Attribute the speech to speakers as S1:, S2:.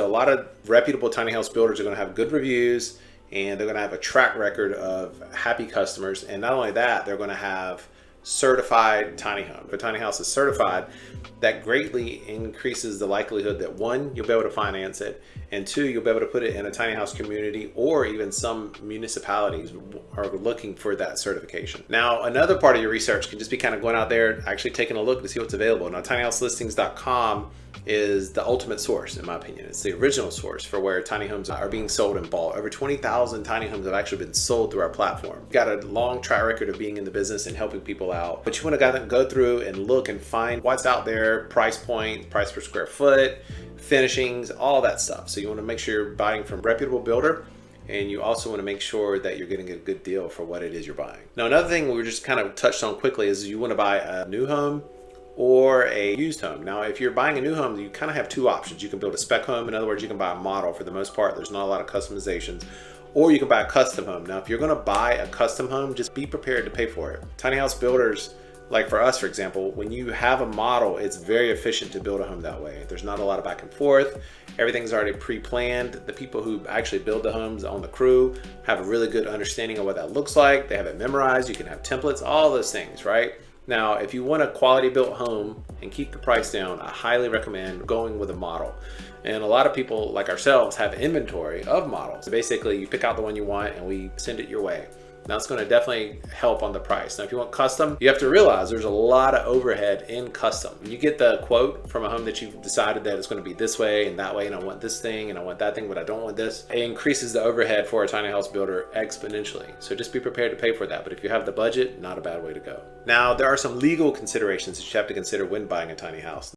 S1: a lot of reputable tiny house builders are going to have good reviews, and they're going to have a track record of happy customers. And not only that, they're going to have certified tiny home. If a tiny house is certified, that greatly increases the likelihood that one, you'll be able to finance it, and two, you'll be able to put it in a tiny house community, or even some municipalities are looking for that certification. Now, another part of your research can just be kind of going out there, actually taking a look to see what's available. Now, tinyhouselistings.com is the ultimate source, in my opinion. It's the original source for where tiny homes are being sold in bulk. Over 20,000 tiny homes have actually been sold through our platform. We've got a long track record of being in the business and helping people out. But you want to go through and look and find what's out there, price point, price per square foot, finishings, all that stuff. So you want to make sure you're buying from a reputable builder, and you also want to make sure that you're getting a good deal for what it is you're buying. Now, another thing we just kind of touched on quickly is you want to buy a new home or a used home. Now, if you're buying a new home, you kind of have two options. You can build a spec home. In other words, you can buy a model. For the most part, there's not a lot of customizations. Or you can buy a custom home. Now, if you're going to buy a custom home, just be prepared to pay for it. Tiny house builders, like for us, for example, when you have a model, it's very efficient to build a home that way. There's not a lot of back and forth. Everything's already pre-planned. The people who actually build the homes on the crew have a really good understanding of what that looks like. They have it memorized. You can have templates, all those things, right? Now, if you want a quality built home and keep the price down, I highly recommend going with a model. And a lot of people like ourselves have inventory of models. So basically, you pick out the one you want and we send it your way. Now, it's going to definitely help on the price. Now, if you want custom, you have to realize there's a lot of overhead in custom. When you get the quote from a home that you've decided that it's going to be this way and that way, and I want this thing and I want that thing, but I don't want this, it increases the overhead for a tiny house builder exponentially. So just be prepared to pay for that. But if you have the budget, not a bad way to go. Now, there are some legal considerations that you have to consider when buying a tiny house.